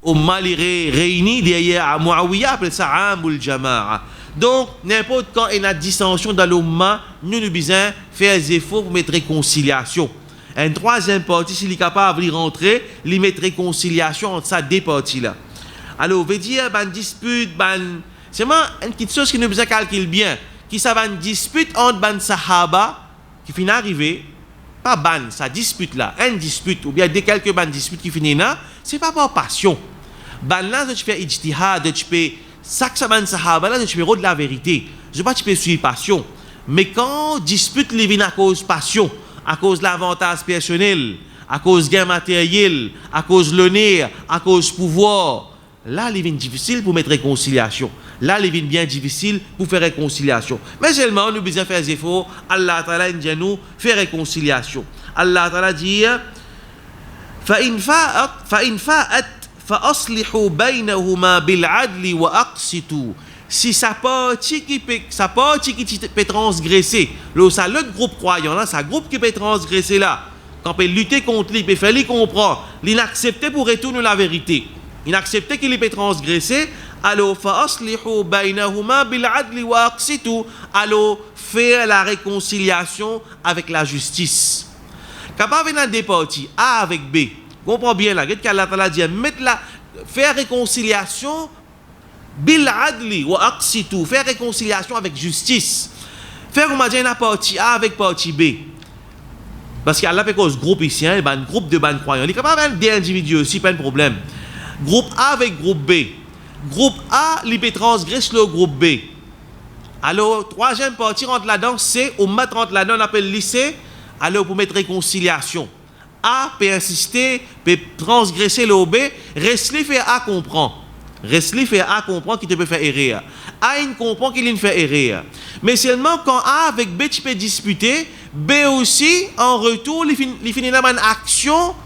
Ummah réunis derrière Muawiyah, appelle ça Amul Jama'a. Donc, n'importe quand il y a dissension dans l'Ummah, nous devons faire des efforts pour mettre réconciliation. Un troisième parti, s'il est capable de rentrer, il met réconciliation entre ces deux parties-là. Alors, on veut dire, dispute, c'est vraiment une petite chose qui nous besoin calculer bien. Qui ça va une dispute entre ban Sahaba, qui finit arriver, pas ban, ça dispute là, une dispute, ou bien des quelques ban disputes qui finissent là, c'est pas par passion. Ban là, tu fais ijtihad, tu fais ça que ça ban Sahaba là, tu fais de la vérité. Je ne pas tu peux suivre passion. Mais quand dispute les vient à cause passion, à cause de l'avantage personnel, à cause gain matériel, à cause l'honneur, à cause pouvoir, là, il est difficile pour mettre réconciliation. Là, il est bien difficile pour faire réconciliation. Mais seulement, nous devons faire des efforts. Allah Ta'ala dit nous faire réconciliation. Allah Ta'ala dit فَإِنْ فَاءَتْ فَأَصْلِحُوا بَيْنَهُمَا بِالْعَدْلِ وَأَقْسِطُوا. Si sa partie qui peut transgresser, ça l'autre groupe croyant là, ça groupe qui peut transgresser là, quand on peut lutter contre lui, il peut faire lui comprendre, l'inaccepter pour retourner la vérité. Inaccepté qu'il peut transgresser, alors فَأَصْلِحُوا بَيْنَهُمَا بِالْعَدْلِ وَأَقْسِطُوا. Alors faire la réconciliation avec la justice. Capable venir des parties A avec B. Comprends bien là, qu'est-ce qu'Allah Ta'ala dit, faire réconciliation bil-adli wa aqsitu, faire réconciliation avec justice. Faire comme dire la partie A avec partie B. Parce qu'Allah fait cause groupe ici, un groupe de ban croyants. Il est capable avec des individus aussi, pas de problème. Groupe A avec groupe B. Groupe A, il peut transgresser le groupe B. Alors, troisième partie rentre là-dedans, c'est, on met rentre là-dedans, on appelle lycée. Alors, pour mettre réconciliation. A peut insister, peut transgresser le B, reste lui fait A comprend. Reste lui fait A comprend qu'il te peut faire erreur. A il comprend qu'il fait erreur. Mais seulement quand A avec B tu peux disputer, B aussi en retour il finit dans une action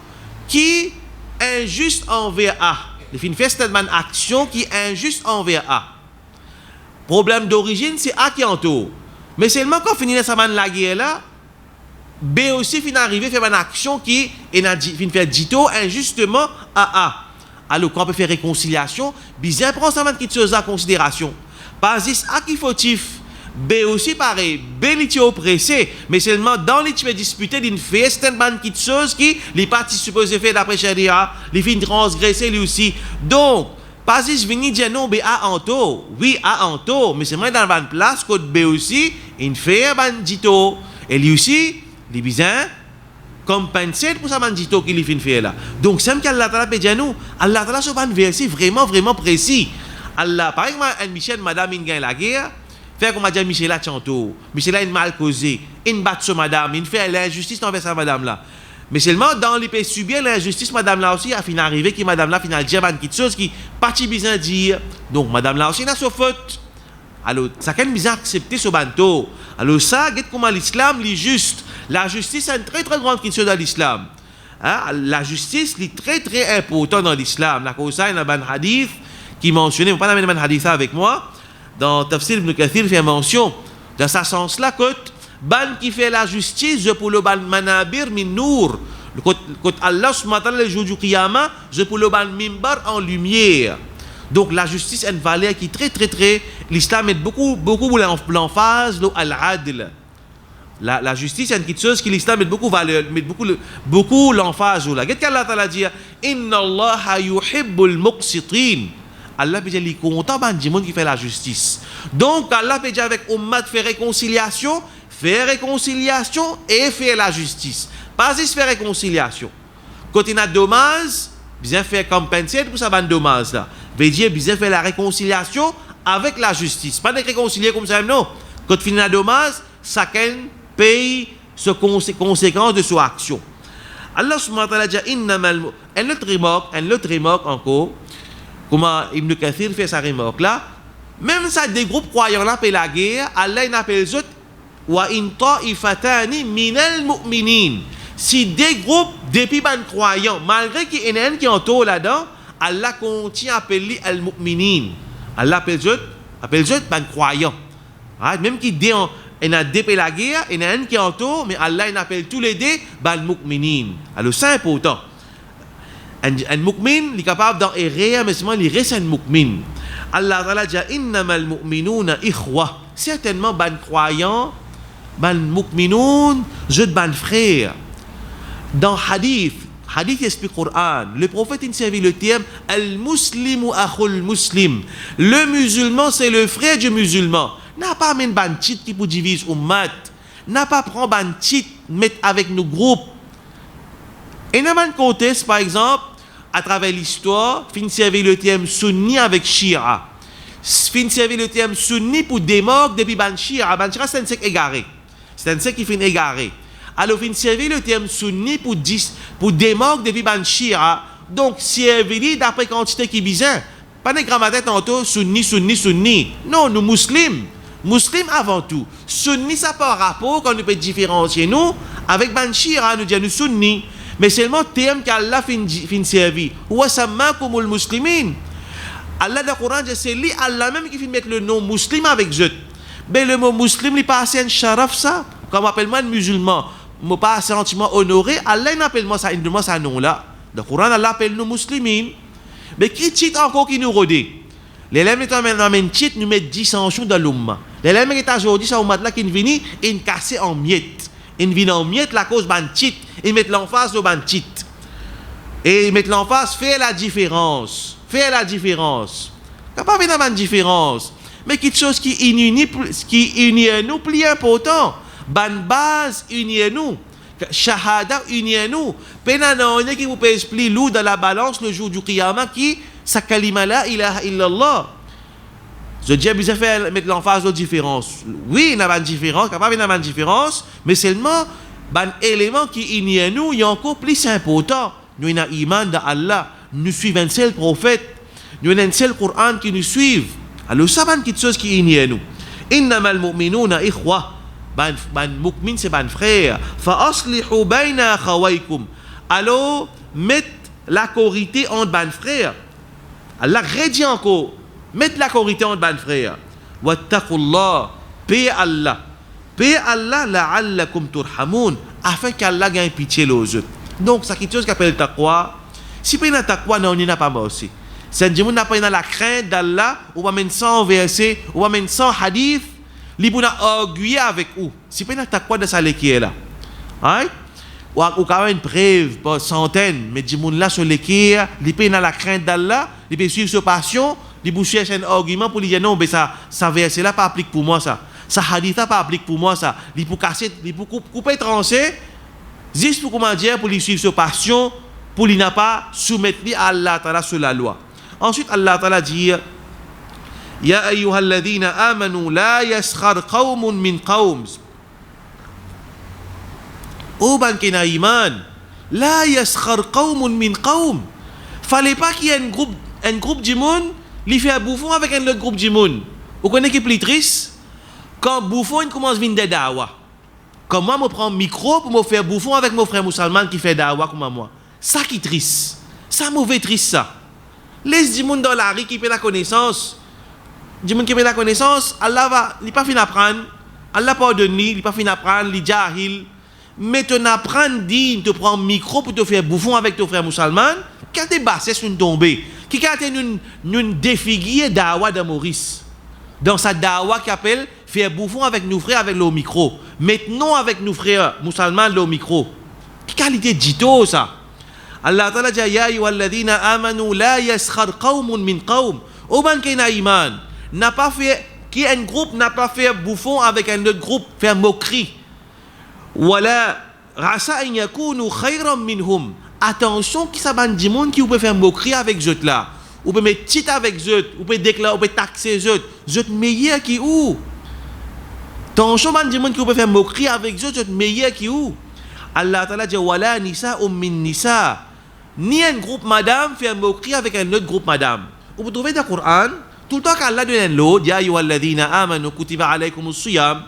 qui est injuste envers A. Il finit faire cette action qui est injuste envers A. Problème d'origine c'est A qui entoure. Mais seulement quand finit la guerre là, B aussi finit arriver faire une action qui finit faire dito injustement à A. Alors, quand on peut faire réconciliation, bien prendre ça quelque chose en considération. Pas juste A qui fautif, B aussi pareil, B il est oppressé, mais seulement dans les tu peux disputer d'une fait, c'est une petite chose qui les parties supposées faire d'après Sharia, les fins transgresser lui aussi. Donc, pas juste venir dire non, B A en taux, oui A en taux, mais c'est vrai dans la bonne place, que B aussi, il fait un bandito, et lui aussi, il est bien compenser pour ça bandito qu'il fait faire là. Donc c'est que Allah Ta'ala peut dire nous, Allah Ta'ala sur un verset vraiment précis. Allah par exemple Michel madame il gagne la guerre, fait comme dire Michel là chanto. Michel là il mal causé, il bat sur madame, il fait l'injustice envers sa madame là. Mais seulement dans les pays subir l'injustice madame là aussi a fini arriver qui madame là final dire une petite chose qui parti bien dire. Donc madame là aussi n'a sa faute. Alors ça quand bien accepter ce banto. Alors ça get comment l'islam est juste. La justice est une très grande question dans l'islam. Hein? La justice est très importante dans l'islam. La cause ça, il y a un hadith qui mentionne, vous ne pouvez pas un hadith avec moi, dans Tafsir Ibn Kathir, il fait mention, dans ce sens-là, que ban qui fait la justice, je pour le ban manabir min nour. Quand Allah subhanahu wa ta'ala le jour du qiyamah, je pour le ban mimbar en lumière. Donc la justice est une valeur qui est très, l'islam met beaucoup l'emphase, al-adl. La justice est une petite chose qui l'islam met beaucoup valeur, met beaucoup l'emphase là. Qu'est-ce qu'Allah Ta'ala dit? Inna Allah yuhibbul muqsitin. Allah peut dire il content du monde qui fait la justice. Donc Allah peut dire avec ummat faire réconciliation et faire la justice. Pas juste faire réconciliation. Quand il y a dommage, bien faire compenser pour ça ban dommage là. Veut dire bien faire la réconciliation avec la justice. Pas de réconcilier comme ça non. Quand il y a dommage, chacun paye ce conséquence de son action. Allah subhanahu wa ta'ala dit un autre remarque encore, comment Ibn Kathir fait sa remarque là, même ça des groupes croyants là paient la guerre, Allah il appelle eux wa in ta'ifatani minal mu'minin. Si des groupes depuis ban croyants, malgré qu'il y en a un qui entoure là-dedans, Allah continue à appeler al-mu'minin. Allah appelle eux ban croyants. Même qui dit il y a deux pays la guerre, il y en a un qui entoure, mais Allah il appelle tous les deux bal mu'minin. Alors c'est important. Un mu'min, il est capable d'en errer, mais seulement il reste un mu'min. Allah Ta'ala dit innamal mu'minuna ikhwa. Certainement, ban croyants, ban mu'minoun, je ban frère. Dans hadith explique le Coran, le prophète il servi le terme al-muslimu akhul muslim. Le musulman, c'est le frère du musulman. N'a pas mis ban titre qui pour diviser ummat. N'a pas prendre ban titre mettre avec nos groupes. Et dans un contexte, par exemple, à travers l'histoire, fin servir le terme sunni avec shia. Fin servir le terme sunni pour démorgue depuis ban shia. Ban shia, c'est un secte égaré. C'est un secte qui finit égaré. Alors, fin servir le terme sunni pour démorgue depuis ban shia. Donc, servir d'après quantité qui bizarre. Pas de grammaire tantôt sunni, sunni, sunni. Non, nous musulmans. Musulmans avant tout. Sunni, ça pas rapport quand nous peut différencier nous avec ban shia, nous disons nous sunni. Mais seulement terme qu'Allah fin servi. Wa sammakumul muslimin. Allah dans le Coran dit c'est lui Allah même qui fait mettre le nom musulman avec je. Mais le mot musulman il pas assez un sharaf ça. Comme appelle moi un musulman, moi pas assez sentiment honoré, Allah n'appelle moi ça, il demande ça nom là. Dans le Coran Allah appelle nous muslimin. Mais qui titre encore qui nous rodé. Les lèvres étant maintenant un titre nous met dissension dans l'umma. Les lèvres qui aujourd'hui ça ummat là qui vient et casser en miettes. Ils viennent en miettes la cause ban titre. Ils mettent l'emphase au ban titre. Et ils mettent l'emphase, faire la différence. Faire la différence. Il n'y a pas vraiment de différence. Mais quelque chose qui unit nous, plus important. Ban base unit nous. Shahada unit nous. Pénanone qui vous peut expliquer l'eau dans la balance le jour du Qiyamah qui, sa kalima la ilaha illallah. Je dis, vous avez mettre l'emphase aux différences. Oui, il y a une différence, il n'y a pas une différence, mais seulement, un élément qui unit nous, il est encore plus important. Nous avons un iman d'Allah, nous suivons un seul prophète, nous avons un seul Coran qui nous suit. Alors, ça, c'est quelque chose qui unit nous. Innamal mu'minuna ikhwa. Ban mu'min, c'est ban frère. Fa aslihu bayna akhawaykum. Alors, mettez la corité entre ban frère. Allah redit encore. Mettez la corité entre ban frère. Wattaqullah. Paix Allah. Paix Allah la'allakum turhamoun. Afin qu'Allah gagne pitié aux autres. Donc, c'est quelque chose qu'on appelle taqwa. Si pas une taqwa, non, on n'a pas aussi. C'est-à-dire qu'on n'a pas la crainte d'Allah, ou pas même sans verset, ou pas même sans hadith, li pou na orgueil avec ou. Si pas une taqwa de ça qui est là. Right? Ou quand même une preuve, pas centaines, mais du monde là sur l'équipe, li pas la crainte d'Allah, li peut suivre sa passion, li peut chercher un argument pour lui dire non, mais ça verset là pas applique pour moi ça. Ça hadith là pas applique pour moi ça. Li pour casser, li pour couper trancher, juste pour comment dire pour lui suivre sa passion, pour lui n'a pas soumettre à Allah Ta'ala sur la loi. Ensuite Allah Ta'ala dit Ya ayyuhalladhina amanu la yaskhar qawmun min qawm. Oh ban kena iman, la yaskhar qawmun min qawm. Fallait pas qu'il y ait un groupe du monde, li fait un bouffon avec un autre groupe du monde. Vous connaissez qui est plus triste? Quand bouffon il commence à venir de dawa. Comme moi, je prends le micro pour me faire bouffon avec mon frère musulman qui fait dawa comme moi. Ça qui est triste. Ça mauvais triste ça. Laisse du monde dans la rue qui fait la connaissance. Du monde qui fait la connaissance, Allah va, il pas fin apprendre. Allah pardonne, il pas fin apprendre, il jahil. Mais tu apprends dit, tu prends le micro pour te faire bouffon avec ton frère musulman, quand tu bassesses une tombée, qui quand une défiguée dawa de Maurice. Dans sa dawa qui appelle faire bouffon avec nos frères avec le micro. Maintenant avec nos frères musulmans le micro. Quelle qualité dito ça? Allah Ta'ala dit ya ayyuhalladhina amanu la yaskhar qawmun min qawm. Oban kena iman n'a pas fait qui un groupe n'a pas fait bouffon avec un autre groupe faire moquerie. Wala rasa an yakunu khayran minhum. Attention qui ça ban du monde qui peut faire moquerie avec eux là. Ou peut mettre titre avec eux, ou peut déclarer, ou peut taxer eux meilleur qui où? Attention ban du monde qui peut faire moquerie avec eux meilleur qui où? Allah Ta'ala dit wala nisa'um min nisa. Ni un groupe madame fait moquerie avec un autre groupe madame. Vous trouvez dans le Coran, tout le temps qu'Allah donne l'autre, ya ayyuhalladhina amanu kutiba alaykumus siyam.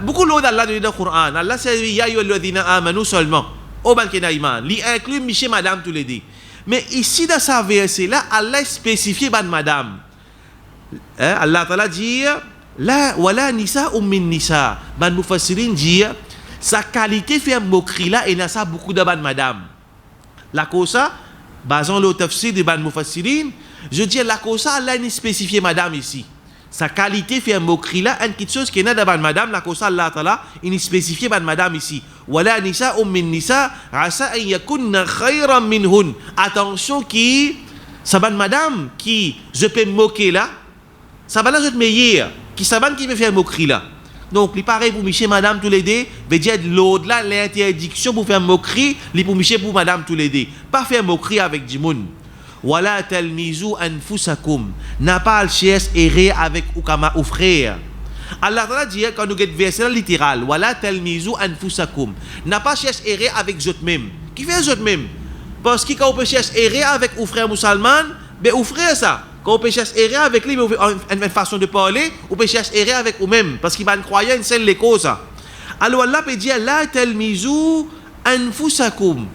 Beaucoup l'autre Allah donne dans le Coran. Allah c'est ya ayyuhalladhina amanu seulement. Au balkena iman. Li inclut monsieur madame tous les deux. Mais ici dans sa verset là, Allah spécifie ban madame. Allah Ta'ala dit la wala nisa'um min nisa. Ban mufassirin dit sa qualité fait moquerie là et n'a ça beaucoup de ban madame. La cause ça, basant le tafsir de ban mufassirin, je dis la cause Allah n'est spécifié madame ici. Sa qualité fait un moquerie là, une petite chose qui est née de ban madame, la cause Allah Ta'ala, il est spécifié ban madame ici. Wala nisa min nisa, asa an yakunna khayran minhun. Attention qui, ça ban madame qui, je peux me moquer là, ça va là je te meilleur, qui ça ban qui me fait un moquerie là. Donc, il paraît pour Michel, madame, tous les deux, veut dire l'au-delà, l'interdiction pour faire moquerie, il pour Michel, pour madame, tous les deux. Pas faire moquerie avec du monde. Wala talmizu anfusakum. N'a pas le cherche errer avec ou frère. Allah Ta'ala dit, quand nous avons verset littéral, Wala talmizu anfusakum. N'a pas cherche errer avec eux-mêmes. Qui fait eux-mêmes? Parce que quand on peut chercher errer avec ou frère musulman, ben ou frère ça. Quand on peut chercher errer avec lui, une façon de parler, on peut chercher errer avec vous-même. Parce qu'il va croire une seule les causes. Alors Allah peut dire, La talmizu anfusakum.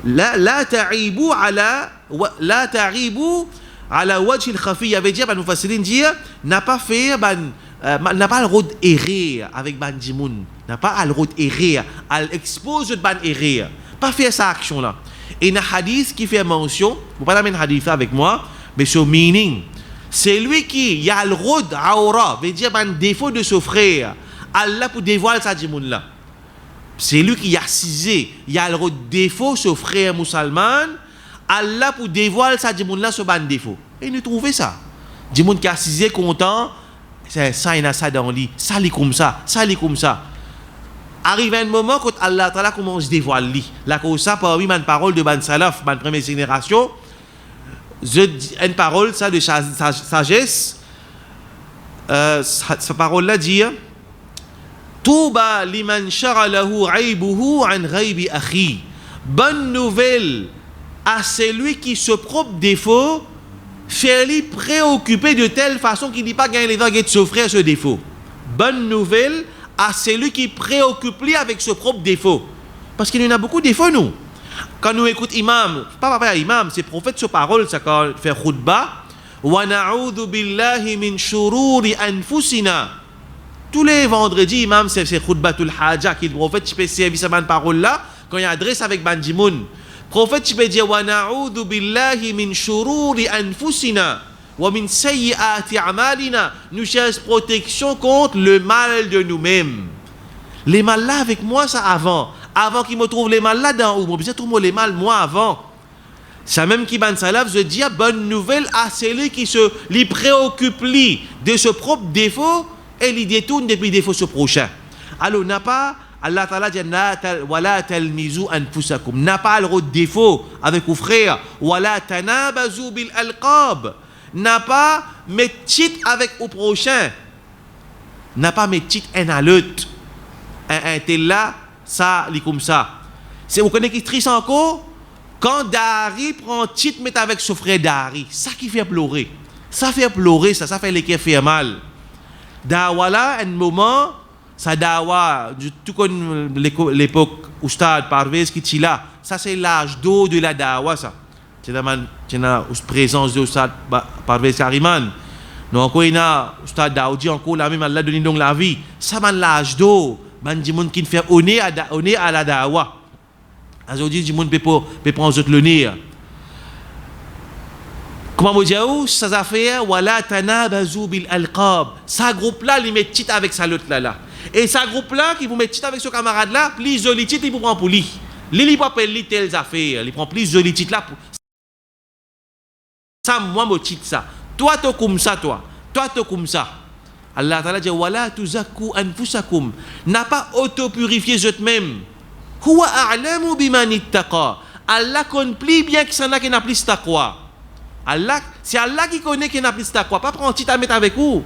La ta'ribu ala wajhi al-khafi. Il veut dire, nous facilite dire, n'a pas fait, n'a pas le droit d'errer avec ban dimoun. N'a pas le droit d'errer. Elle expose ban errer. Pas faire cette action-là. Et il y a un hadith qui fait mention, vous ne pouvez pas amener un hadith avec moi, mais sur meaning, c'est lui qui a le droit d'aura, veut dire un défaut de ce frère, Allah pour dévoiler ça dimoun là. C'est lui qui a cisé, il a le droit de défaut ce frère musulman, Allah pour dévoiler ça dimoun là ce ban défaut. Et nous trouvons ça. Dimoun qui a cisé content, c'est ça il a ça dans le lit, ça il comme ça, ça il comme ça. Arrive un moment quand Allah Ta'ala commence à dévoiler. La cause ça parmi ma parole de ban salaf, ma première génération. Une parole ça de sagesse, sa parole là dit Touba liman sharalahu aibuhu an ghaibi akhi. Bonne nouvelle à celui qui se propre défaut, fait-lui préoccuper de telle façon qu'il n'est pas gagné les dents de souffrir ce défaut. Bonne nouvelle à celui qui préoccupe lui avec ce propre défaut. Parce qu'il y en a beaucoup de défauts nous. Quand nous écoutons imam, pas imam, c'est prophète sur parole, ça quand fait khutbah, wa na'udhu billahi min shururi anfusina. Tous les vendredis, imam, c'est khutbatul haja, qui le prophète, tu peux servir cette parole là, quand il adresse avec bandimoun. Prophète, tu peux dire, wa na'udhu billahi min shururi anfusina, wa min sayyiati a'malina. Nous cherchons protection contre le mal de nous-mêmes. Les mal là avec moi, ça avant. Avant qu'il me trouve les mal là-dedans, ou bien trouve les mal moi avant. Ça même qui ban salaf, je dis bonne nouvelle à celui qui se lui préoccupe lui de ce propre défaut et lui détourne depuis défaut ce prochain. Alors n'a pas Allah Ta'ala dit wala talmizu anfusakum. N'a pas le défaut avec vos frères. Wala tanabazu bil alqab. N'a pas métit avec au prochain. N'a pas métit un à l'autre. Un tel là. Ça, il est comme ça. C'est vous connaissez qui triste encore? Quand Dari prend titre, met avec son frère Dari. Ça qui fait pleurer. Ça fait pleurer, ça fait les cœurs faire mal. Dawa là, un moment, ça dawa, tout comme l'époque Oustad Parvez qui est là. Ça c'est l'âge d'eau de la dawa, ça. C'est la présence de Oustad Parvez Kariman. Donc, il y a Oustad Daoudi encore, la même Allah donne donc la vie. Ça c'est l'âge d'eau. Man dit monde qui fait honneur à la dawa. Aujourd'hui dit monde peut prendre autres le nez. Comment vous dire ça affaire wala tanabazu bil alqab. Ça groupe là il met titre avec sa l'autre là. Et ça groupe là qui vous met titre avec ce camarade là, plus joli titre il vous prend pour lui. Il pas appeler telles affaires, il prend plus joli titre là pour ça moi mon titre ça. Toi tu comme ça toi tu comme ça. Allah Ta'ala dit wala tuzakku anfusakum. N'a pas auto-purifié eux-mêmes. Huwa a'lamu biman ittaqa. Allah connaît plus bien que ça qui n'a plus taqwa. Allah, c'est Allah qui connaît qui n'a plus taqwa. Pas prendre titre à mettre avec vous.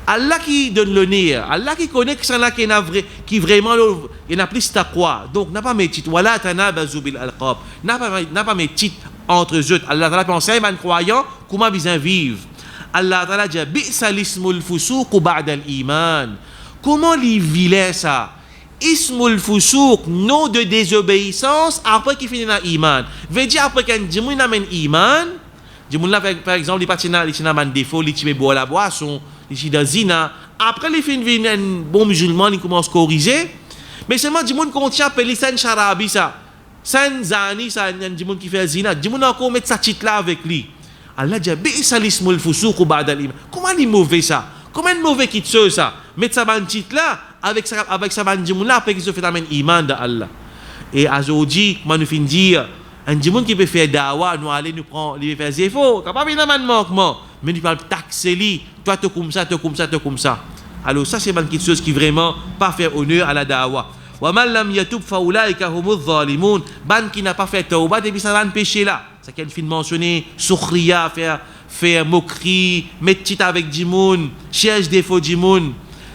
Allah qui donne le nez. Allah qui connaît que ça qui vraiment il n'a plus taqwa. Donc n'a pas mes titres. Wala tanabazu bil alqab. N'a pas mes titres entre eux. Allah Ta'ala pense à un croyant comment ils vivent. Allah Ta'ala dit bi'sa l'ismul fusuq ba'da l'iman. Comment les vilains ça? Ismul fusuq, nom de désobéissance après qu'il finit dans l'iman. Veut dire après qu'un djimoun amène iman, djimoun là par exemple il patina un défaut, il tue boire la boisson, il tue dans zina. Après il finit un bon musulman, il commence à corriger. Mais seulement djimoun contient pelisan charabi ça. San zani, san du monde qui fait zina, du monde encore mettre sa petite là avec lui. Allah dit, bi'sa l'ismul fusuq ba'da al-iman. Comment il est mauvais ça? Comment il est mauvais qui te ça? Mettre sa petite là, avec sa bande là, après qu'il se fait amener iman d'Allah. Et aujourd'hui, comment nous finissons dire, un monde qui peut faire dawa, nous aller nous prendre, il fait des efforts, capable d'un manquement, mais nous parle taxer lui, toi tu comme ça, tu comme ça, tu comme ça. Alors ça c'est quelque chose qui vraiment pas faire honneur à la dawa. Wa man lam yatub fa ulaika humuz zalimun. Ban qui n'a pas fait tauba depuis ça ban péché là. Ça qu'elle fin mentionner soukhriya, faire moquerie, mettre petit avec du monde, cherche défaut du monde.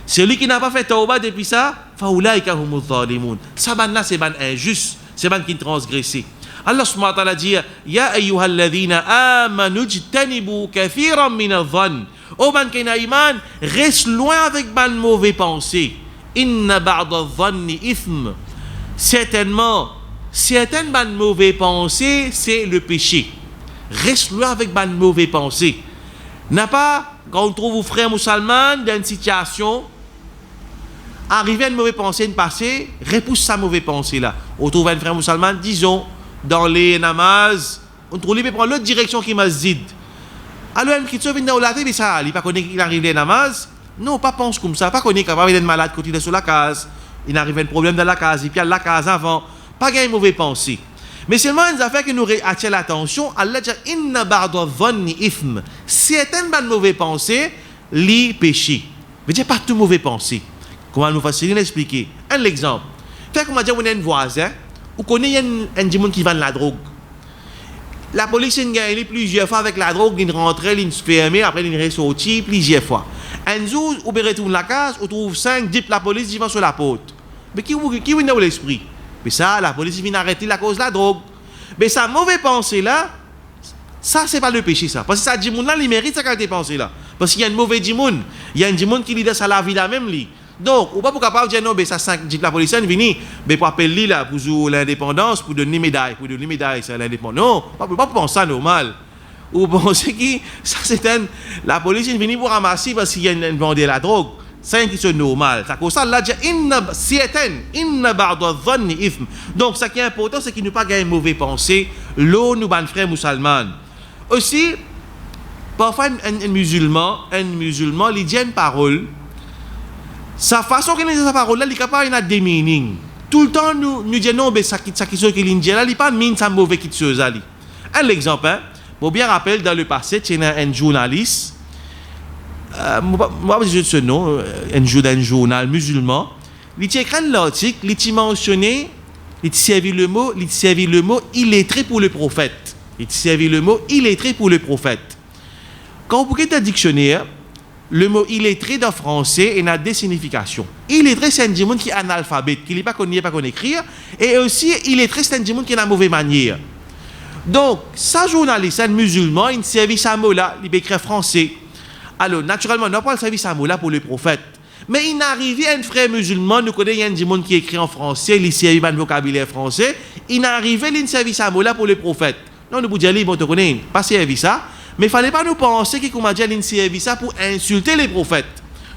Celui qui n'a pas fait tauba depuis ça, fa ulaika humuz zalimun. Ça ban là c'est ban injuste, c'est ban qui transgressé. Allah subhanahu wa ta'ala dit ya ayyuhalladhina amanu jtanibu kathiran min adh-dhann. Oh ban qui n'a iman, reste loin avec ban mauvais pensée. Inna ba'da adh-dhanni ithm. Certainement, certaines bonnes mauvaises pensées, c'est le péché. Reste loin avec bonnes mauvaises pensées. N'a pas, quand on trouve vos frères musulmans dans une situation, arriver à une mauvaise pensée, une passée, repousse sa mauvaise pensée là. On trouve un frère musulman, disons, dans les namazes, on trouve lui prendre l'autre direction qui masjid. Alors, un qui se vient dans la tête, ça, il ne connaît pas qu'il arrive les namazes. Non, pas pense comme ça, pas connaître qu'il va être malade quand il est sur la case, il arrive un problème dans la case, et puis il y a la case avant, pas qu'il y ait une mauvaise pensée. Mais seulement une affaire qui nous attire l'attention, Allah dit inna ba'da dhanni ithm. Certaines bonnes mauvaises pensées, les péchés. Mais dire pas tout mauvais pensée. Comment nous faciliter l'expliquer? Un exemple. Fait qu'on va dire on a un voisin, ou connaît un monde qui vend la drogue. La police a gagné plusieurs fois avec la drogue, il rentre, il se ferme, après il est sorti plusieurs fois. Un jour, on retourne la case, on trouve 5 dips la police qui vont sur la porte. Mais qui vient dans l'esprit? Mais ça, la police vient arrêter la cause de la drogue. Mais ça, mauvais pensée là, ça, c'est pas le péché ça. Parce que ça, Djimoun là, il mérite sa qualité pensée là. Parce qu'il y a un mauvais Djimoun. Il y a un Djimoun qui lui laisse à la vie là même lui. Donc, on ne peut pas capable de dire non, mais ça, 5 dips la police est venue, mais pour appeler là, pour jouer l'indépendance, pour donner médaille, c'est l'indépendance. Non, pas pour penser ça normal. Ou pensez que ça c'est la police est venue pour ramasser parce qu'il y a une vendeur de la drogue. C'est une question normale. Ça cause ça là dit inna ba'da dhanni ithm. Donc ce qui est important c'est qu'il ne pas gagner mauvaise pensée l'eau nous ban frères musulmans. Aussi parfois un musulman il dit une parole sa façon qu'il dit sa parole là il est capable de des meaning. Tout le temps nous dit non mais ça qui qu'il dit là il pas mean ça mauvais qui chose ali. Un exemple hein. Bon, bien rappelle, dans le passé, il y a un journaliste, moi je dis ce nom, un journal musulman, il a écrit l'article, il a mentionné, il a servi le mot illettré pour le prophète. Il a servi le mot illettré pour le prophète. Quand vous regardez le dictionnaire, le mot illettré dans le français il a deux significations. Illettré, c'est un monde qui est analphabète, qui n'est pas connu, pas écrire, et aussi illettré, c'est un monde qui a une mauvaise manière. Donc, ça journaliste, un musulman, il servi ce mot-là, il écrit français. Alors, naturellement, on n'a pas le service ce mot-là pour le prophète. Mais il n'arrive un frère musulman, nous connaissons un monde qui écrit en français, il servi un vocabulaire français, il n'arrive il servi ce mot-là pour le prophète. Non, nous pouvons dire, bon, tu connais, pas servi ça, mais il ne fallait pas nous penser qu'il a dit il servi ça pour insulter les prophètes.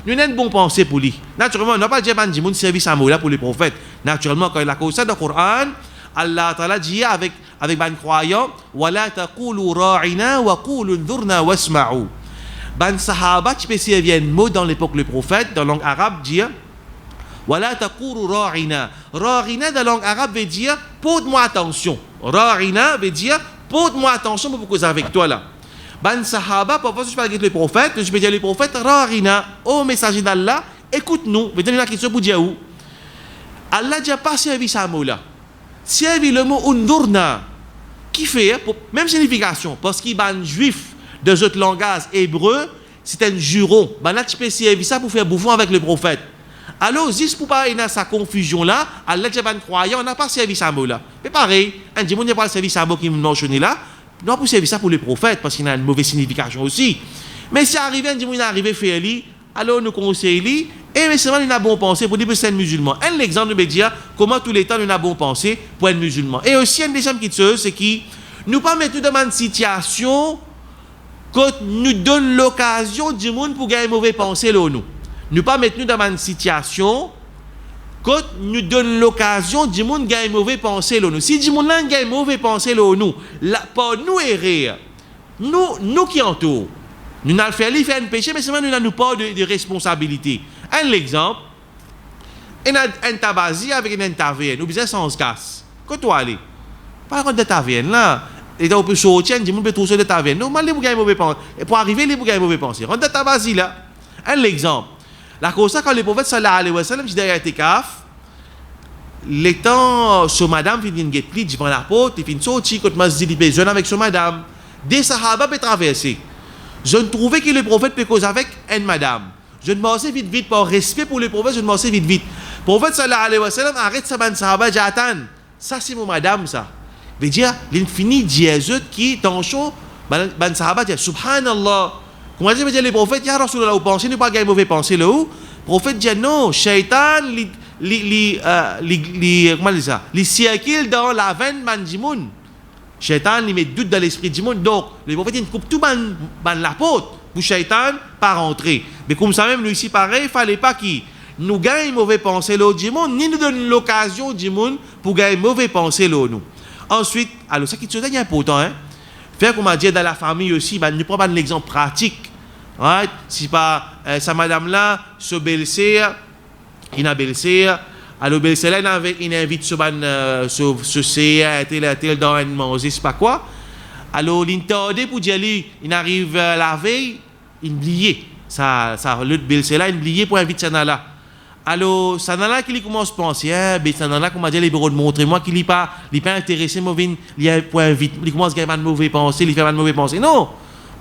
Nous avons une bonne pensée pour lui. Naturellement, on n'a pas dit un monde servi ce mot-là pour les prophètes. Naturellement, quand il a causé ça dans le Coran, Allah Ta'ala dit avec ban croyants wala taqulu ra'ina wa qulu dhurna wasma'u. Ban sahaba qui peut servir un mot dans l'époque le prophète dans la langue arabe dit wala taqulu ra'ina. Ra'ina dans la langue arabe veut dire porte-moi attention. Ra'ina veut dire porte-moi attention pour causer avec toi là. Ban sahaba parfois je parle avec le prophète, je peux dire le prophète ra'ina, ô messager d'Allah, écoute-nous. Je vais donner la question pour dire où Allah n'a pas servi ce mot là. Servi le mot undurna, qui fait, même signification, parce qu'il y a un juif de ce langage hébreu, c'est un juron. Là, tu peux servir ça pour faire bouffon avec le prophète. Alors, juste pour pas avoir sa confusion là, Allah dit un croyant, on n'a pas servi ça mot là. Mais pareil, un démon n'a pas servi ça mot qui me mentionné là, non, pour servir ça pour le prophète, parce qu'il a une mauvaise signification aussi. Mais si arrivé, un démon est arrivé faire lui, alors nous conseillons et mais seulement il a bon pensée pour dire que c'est un musulman. Un exemple de dire comment tous les temps il a bon pensée pour un musulman. Et aussi un deuxième chose c'est qui nous pas mettre dans une situation que nous donne l'occasion du monde pour gagner mauvaise pensée là nous. Nous pas mettre nous dans une situation quand nous donne l'occasion du monde gagne mauvais pensée là nous si du monde là gagne mauvais pensée là nous là pas nous errer nous qui entoure nous n'allons faire un péché mais seulement nous n'avons pas de responsabilité un exemple un tabazi avec un taverne nous besoin sans casse quand tu aller par contre de taverne là et on peut sortir du monde peut trouver de taverne normalement les gagne mauvais pensée pour arriver les gagne mauvais pensée rentre de tabazi là un exemple la cause ça quand le prophète sallallahu alayhi wa sallam dit derrière Tekaf les temps ce madame vient de get devant la porte il vient sortir quand masjid il besoin avec ce madame des sahaba peut traverser je ne trouvais que le prophète peut causer avec une madame je ne marchais vite par respect pour le prophète je ne marchais vite prophète sallallahu alayhi wa sallam arrête ça ban sahaba j'attends ça c'est mon madame ça veut dire l'infini Jésus qui tension ban sahaba dit subhanallah comment dire le prophète ya rasulullah vous pensez ne pas gagner mauvais pensée là où prophète dit non shaitan comment dire ça les circule dans la veine mandimoun shaitan il met doute dans l'esprit du monde donc le prophète il coupe tout ban la porte pour shaitan pas rentrer mais comme ça même nous ici pareil il fallait pas qu'il nous gagne mauvais pensée là du monde ni nous donne l'occasion du monde pour gagner mauvais pensée là nous ensuite alors ça qui est important hein faire comme on dit dans la famille aussi nous prenons l'exemple pratique right? Si pas sa madame là se belle-sœur il a belle-sœur alors belle-sœur là il invite ce tel dans un manger c'est pas quoi alors l'intendé pour dire il arrive la veille il oublié ça l'autre belle-sœur là il oublié pour inviter ça là alors ça là qui commence à penser ben ça là comment dire les bureaux de montrer moi qu'il n'est pas intéressé moi il a pour inviter il commence à avoir de mauvais pensée il fait pas de mauvais pensée non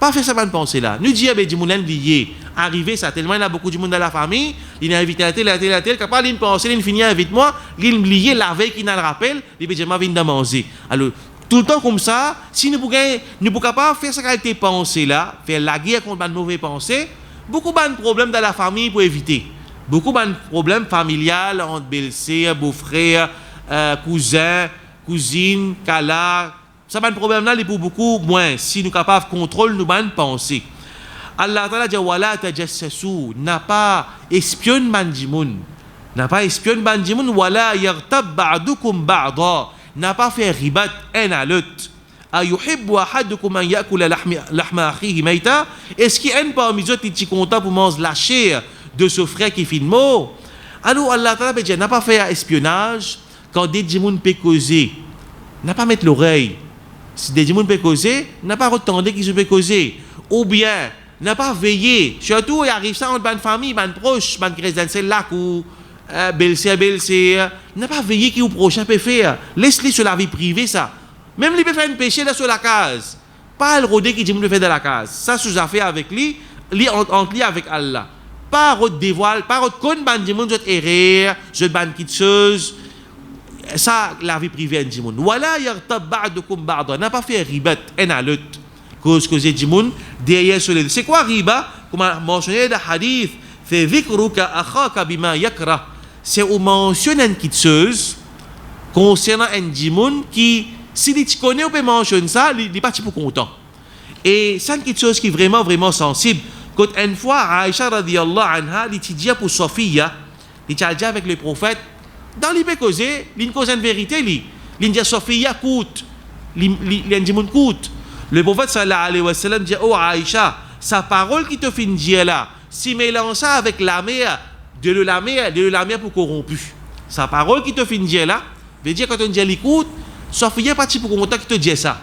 pas faire ça bonne pensée là nous dit ben du monde lié arrivé ça tellement il y a beaucoup de monde dans la famille il a invité à tel capable il penser il finit invite moi il lié la veille qu'il n'a le rappel il dit moi viens de manger alors tout le temps comme ça si nous pouvons pas faire ça qualité pensée là faire la guerre contre de mauvais pensées beaucoup de problèmes dans la famille pour éviter beaucoup de problèmes familiales entre belle-sœur beau-frère cousin cousine cala ça va un problème là pour beaucoup moins si nous capables de contrôler nos bonnes pensées Allah Ta'ala dit wala tajassasu n'a pas espionne bandimoun wala yartab ba'dukum ba'da n'a pas fait ribat un à l'autre ayuhibbu ahadukum an yakula lahma akhihi mayta est-ce qu'il y a un parmi eux qui est content pour manger la chair de ce frère qui est mort alors Allah Ta'ala dit n'a pas fait espionnage quand des gens peuvent causer n'a pas mettre l'oreille si des gens peuvent causer n'a pas retendre qu'ils peuvent causer ou bien n'a pas veillé surtout il arrive ça entre une famille une proche une chrétien c'est là ou belle-sœur n'a pas veillé qui au prochain peut faire laisse-les sur la vie privée ça même il peut faire un péché là sur la case pas le rodé qui dit de faire dans la case ça sous affaire avec lui entre lui avec Allah pas rod dévoile pas rod con ban di monde jot erreur jot ban kitcheuse ça la vie privée du monde wala yartab ba'dukum ba'da n'a pas fait ribat un à l'autre cause du monde derrière sur les c'est quoi riba comme mentionné dans hadith fait dhikruka akhaka bima yakra c'est au mentionner une kitcheuse concernant un du monde qui si tu connais on peut mentionner ça il est pas pour content et c'est une chose qui est vraiment sensible quand une fois Aïcha radiyallahu anha il dit pour Sophia il a dit avec le prophète dans l'hyper causé il cause une vérité il dit Sophia coûte il dit mon coûte le prophète sallallahu alayhi wa sallam dit oh Aïcha sa parole qui te fait dire là si mélange ça avec la mer de la mer pour corrompu sa parole qui te fait dire là veut dire quand on dit l'écoute Sophia pas pour content qui te dit ça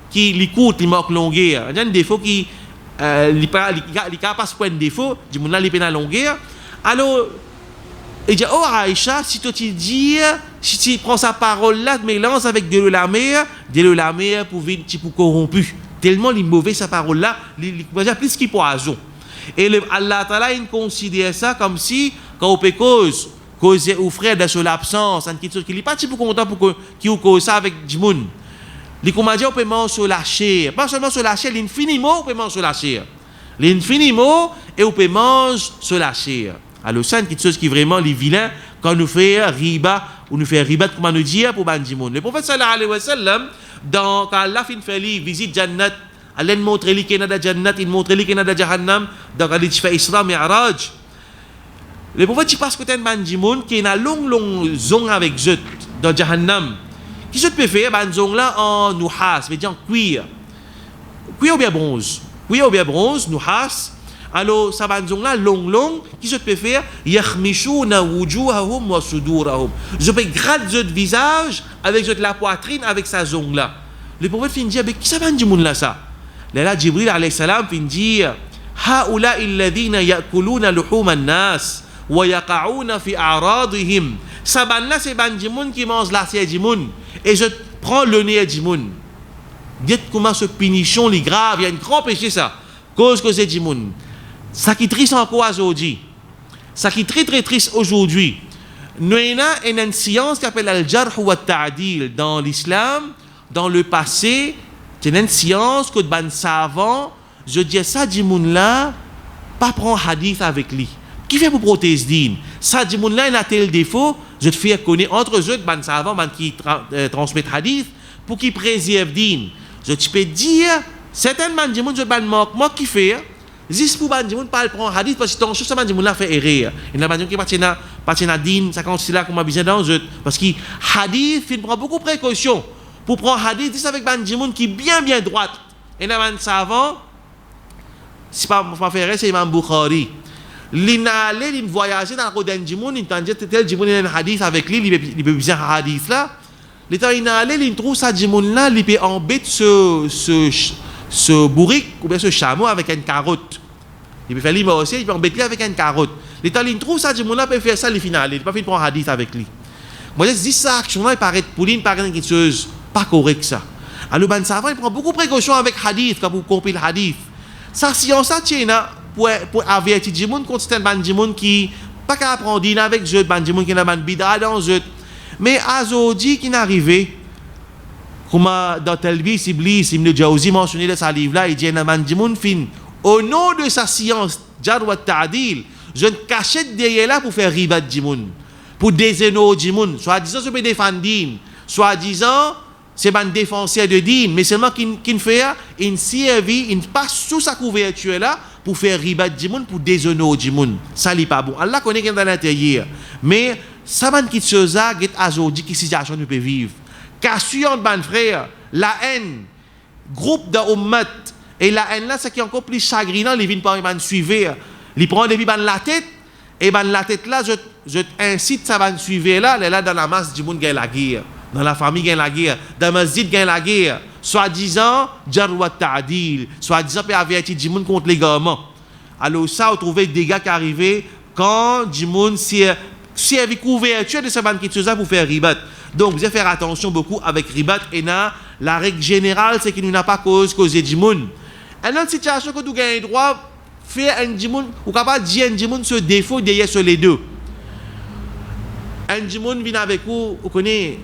qui l'écoute il manque longueur il y a un défaut qui il passe pour un défaut du monde là il peine à longueur alors il dit oh Aïcha si tu dis si tu prends sa parole là mélange avec de la mer pour vite pour corrompu tellement il mauvais sa parole là il plus qu'il poison et Allah Ta'ala il considère ça comme si quand on peut causer au frère de son absence en quelque chose qui n'est pas pour content pour qui cause ça avec du monde les commandiers on peut manger sur la chair pas seulement sur la chair l'infiniment on peut manger sur la chair l'infiniment et on peut manger sur la chair alors ça c'est quelque chose qui est vraiment les vilains quand nous fait riba ou nous fait riba comment nous dire pour bandi monde le prophète sallallahu alayhi wa sallam quand Allah fait visite Jannat Allah montre lui qu'il y a dans Jannat il montre lui qu'il y a dans Jahannam dans le Isra Mi'raj Le prophète, il passe côté de Bandimoun qui est une longue zone avec eux dans Jahannam. Qui se peut faire, une zone là en nuhas, veut dire en cuir. Cuir ou bien bronze. Cuir ou bien bronze, nuhas. Alors, ça va une zone là long, qui se peut faire, yakhmishuna wujuhahum wa sudurahum. Je peux gratter le visage avec la poitrine avec sa zone là. Le prophète finit dire, mais qui ça va Bandimoun là ça? Là, Jibril alayhi salam finit dire, haoula alladhina ya'kuluna luhuma an-nas. وَيَقَعُونَ فِي أَعْرَاضِهِمْ. Ça là c'est Bandimoun qui mange l'assiette du monde et je prends le nez du monde. Dites comment ce punition est grave, il y a un grand péché ça, cause que c'est du monde. Ça qui est triste encore aujourd'hui, ça qui est très triste aujourd'hui. Nous avons une science qui s'appelle al-jarh wa ta'dil dans l'islam, dans le passé, c'est une science que les savants, je dis ça du monde là, pas prendre hadith avec lui. Qui fait pour protéger din? Ça dit, là, il a tel défaut, je te fais connaître entre eux, ban savants, ban qui transmettent hadith, pour qu'ils préservent din. Je te peux dire, certainement, dis je ban manque, moi qui fait, juste pour ban dis pas le prendre hadith, parce que ton chose, ban dis là fait erreur. Il y a des gens qui partent dans din, ça consiste là, comme on besoin dans eux, parce que hadith, il prend beaucoup de précautions pour prendre hadith, dis avec ban dis qui est bien droite. Et là, ban savant, si pas faire c'est Imam Bukhari. Il voyageait dans la route d'un Jimoun, il entendait tel Jimoun il a un hadith avec lui, il peut bien un hadith là. L'état il allait, il trouve ça Jimoun là, il peut embêter ce bourrique ou bien ce chameau avec une carotte. Il peut faire lui aussi, il peut embêter avec une carotte. L'état il trouve ça Jimoun là, il peut faire ça le final, il peut pas faire un hadith avec lui. Moi je dis ça action là, il paraît pour lui, il paraît quelque chose pas correct ça. Alors ben savant il prend beaucoup de précautions avec hadith quand vous comprenez le hadith. Ça science ça tient là. Pour avertir les gens contre certains gens qui pas qu'à apprendre avec eux, des gens qui n'ont bid'a dans eux. Mais aujourd'hui qui n'arrive, comme dans Telbis, Ibn Jawzi mentionné dans sa livre là, il dit des gens fin au nom de sa science, Jarh wa Ta'dil, je ne cachette derrière là pour faire ribat de gens, pour dézéno de gens, soit disant je peux défendre din, soit disant c'est un défenseur de din, mais seulement qui fait une servie, il passe sous sa couverture là pour faire ribat du monde, pour déshonorer du monde. Ça n'est pas bon. Allah connaît qu'il y a dans l'intérieur. Mais ça va quitter chose là, aujourd'hui, qui situation nous peut vivre. Car sur un frère, la haine, groupe d'ummat, et la haine là, c'est qui est encore plus chagrinant, les vignes par les suivre. Ils prennent depuis la tête, et la tête là, je incite ça va suivre là dans la masse du monde gagne la guerre. Dans la famille gagne la guerre, dans le masjid gagne la guerre, soi-disant jarh wa ta'dil, soi-disant pour avertir du monde contre les gouvernements. Alors ça, on trouve des dégâts qui arrivaient quand du monde servi couverture de ce ban qui est pour faire ribat. Donc vous devez faire attention beaucoup avec ribat et la règle générale c'est qu'il n'y a pas cause du monde. Une autre situation que vous avez droit faire un du monde ou capable dire un du monde ce défaut derrière sur les deux. Un du monde vient avec vous connaissez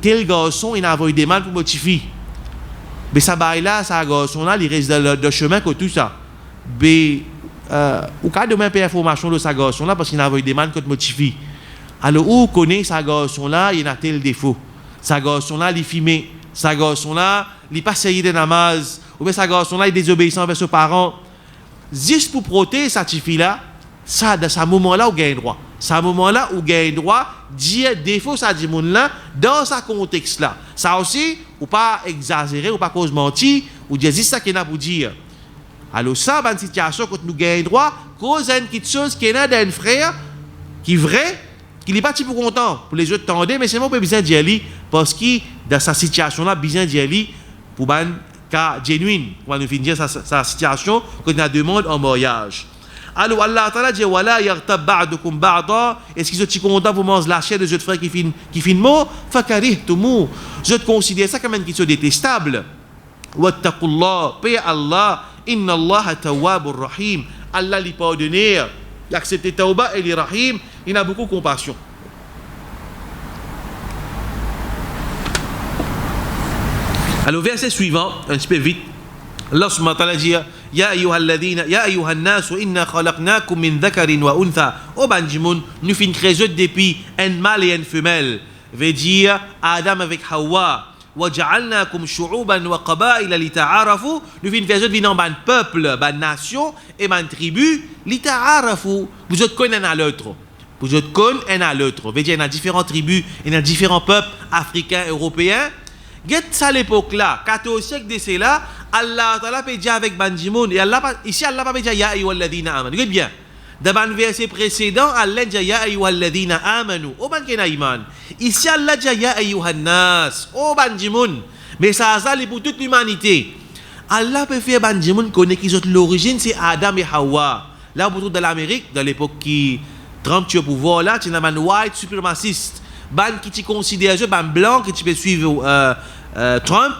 tel garçon il a envoyé des mal pour motiver. Mais ça bail là, ça garçon là, il reste dans le chemin que tout ça. Ou cas de même information de sa garçon là parce qu'il a envoyé des mal contre motiver. Alors où connaît sa garçon là, il a tel défaut. Sa garçon là, il fume, sa garçon là, il pas sérieux de namaz, ou bien sa garçon là, il désobéissant envers ses parents. Juste pour protéger sa fille là, ça dans ce moment là où gagne droit. C'est un moment là où gagne droit dire défaut ça dit monde là dans ce contexte là. Ça aussi ou pas exagérer ou pas cause mentir ou dire juste ça qu'il a pour dire. Alors ça dans une situation quand nous gagne droit cause une petite chose qui est là d'un frère qui vrai qui n'est pas pour content pour les autres tendez mais c'est moi pas besoin d'y aller parce que dans sa situation là besoin d'y aller pour ban cas genuine pour nous finir sa situation quand il a demande en mariage. Alors Allah Ta'ala dit wala yaghtab ba'dukum ba'da, est-ce qu'ils sont contents pour manger la chair de votre frère qui fin mort fakarihtumu, je considère ça comme une question détestable. Wattaqullah, paix Allah, inna Allah tawwabur rahim, Allah lui pardonner, il accepte tauba et il est rahim, il a beaucoup de compassion. Alors verset suivant, un petit peu vite, Allah subhanahu wa ta'ala dit Ya ayyuha an-nas inna khalaqnakum min dhakarin wa untha. Au banjimoun, nous fin créé depuis un mâle et une femelle. Veut dire Adam avec Hawa. وَجَعَلْنَاكُمْ شُعُوبًا وَقَبَائِلَ لِتَعَارَفُوا. Nous venons faire venir ban peuple, ban nation et ban tribu, لِتَعَارَفُوا. Vous êtes connus à l'autre. Vous êtes connus à l'autre. Veut dire, il y a différentes tribus, il y a différents peuples africains, européens. Get ça à l'époque-là, 14 siècle de cela, Allah Ta'ala peut dire avec Banjimoun, et Allah, ici Allah peut dire Ya ayyuhalladhina amanu. Regardez bien. Dans le verset précédent, Allah dit Ya ayyuhalladhina amanu. Oh ban kena iman. Ici Allah dit Ya ayyuhannas. Oh Banjimoun. Mais ça c'est pour toute l'humanité. Allah peut faire Banjimoun connaître qu'ils ont l'origine, c'est Adam et Hawa. Là, autour de l'Amérique, dans l'époque qui Trump tue au pouvoir, là, c'est un white suprémaciste. Ban qui te considère, ban blanc qui tu peux suivre Trump,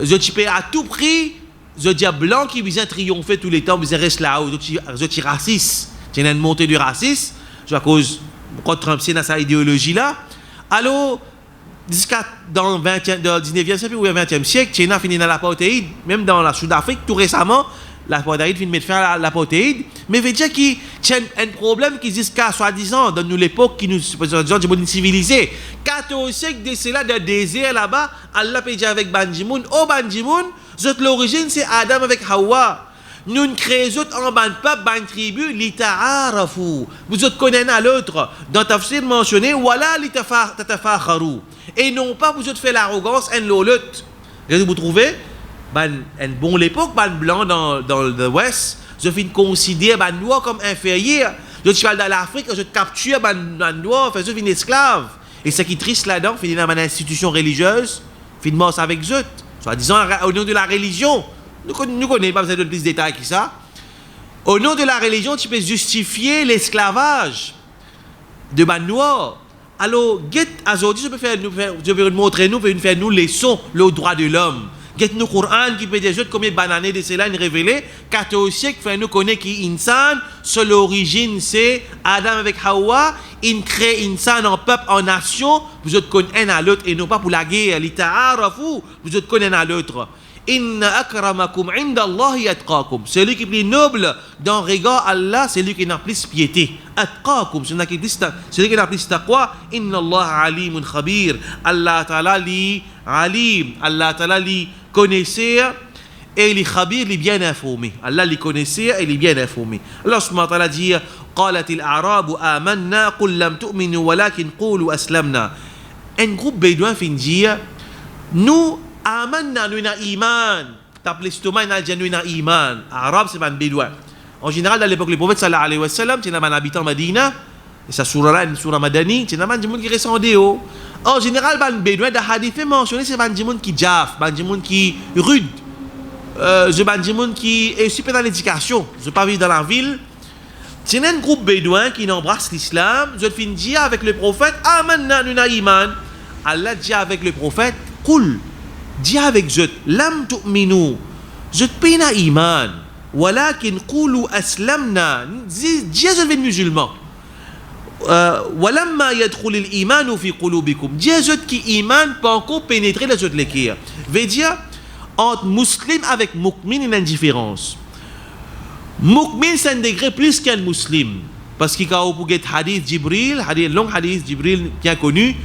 je peux à tout prix, je dis blanc qui vient triompher tous les temps, je reste là-haut, je suis raciste. C'est une montée du racisme, à cause de Trump, c'est dans sa idéologie-là. Alors, jusqu'à dans le 19e siècle ou le 20e siècle, China finit dans l'apartheid, même dans la Sud-Afrique, tout récemment, l'apartheid finit de mettre fin à l'apartheid, mais veut dire qu'il y a un problème qui jusqu'à soi-disant, dans l'époque qui nous disons du monde civilisé, 14 siècles de cela, de désert là-bas, Allah peut dire avec Banjimoun, oh Banjimoun, l'origine c'est Adam avec Hawa. Nous créons en ban peuple, ban tribu, lita'arafu. Vous êtes connaissez à l'autre. Dans Tafsir mentionné, voilà litafakharu. Et non pas vous êtes fait l'arrogance, en l'autre. Vous trouvez? En bon l'époque, ban blanc dans l'Ouest, je finis considérer ban noir comme inférieur. Je suis allé dans l'Afrique, je capture ban noir, je finis esclave. Et ce qui est triste là-dedans, finis dans une institution religieuse, finis mort avec eux. Soit disant au nom de la religion. Nous ne connaissons pas besoin de plus de détails que ça. Au nom de la religion, tu peux justifier l'esclavage de ban noir. Alors, aujourd'hui, je vais montrer nous, faire nous leçons le droit de l'homme. Get nous Coran qui peut dire combien de bananes de cela révélé 14 siècles fait nous connaître qui insan sur l'origine c'est Adam avec Hawa il crée insan en peuple en nation vous êtes connaissez un à l'autre et non pas pour la guerre lita'arafu vous êtes connaissez un à l'autre inna akramakum inda Allahi atqakum celui qui est plus noble dans regard Allah c'est lui qui a plus piété atqakum celui qui a plus taqwa inna Allah alimun khabir Allah ta'ala li alim Allah ta'ala li connaisseur et les khabir les bien informés. Allah les connaisseur et les bien informés. Allah subhanahu wa ta'ala dit قالت الأعراب آمنا قل لم تؤمنوا ولكن قولوا أسلمنا. Un groupe bédouin fin dire nous amanna nous na iman. T'appelles stomac nous na iman. Arabe c'est un bédouin. En général dans l'époque le prophète sallallahu alayhi wa sallam c'est un habitant Madina et ça surah une surah madani c'est un monde qui ressemble au en général, les bédouins de hadith mentionné c'est des gens qui jaffent, des gens qui rudes, des gens qui est super dans l'éducation. Je ne pas vivre dans la ville. C'est un groupe bédouin qui embrasse l'islam. Je finis dire avec le prophète, Amanna nuna iman. Allah dit avec le prophète, Qul, dis avec eux, Lam tu'minu, je paye na iman. Walakin qulu aslamna, dis je vais musulman. ولما يدخل الإيمان في قلوبكم Dieu qui iman pas encore pénétrer les autres l'équerre veut dire entre musulman avec mu'min il y a une différence mu'min c'est un degré plus qu'un musulman parce qu'il y a un hadith Jibril long hadith Jibril bien connu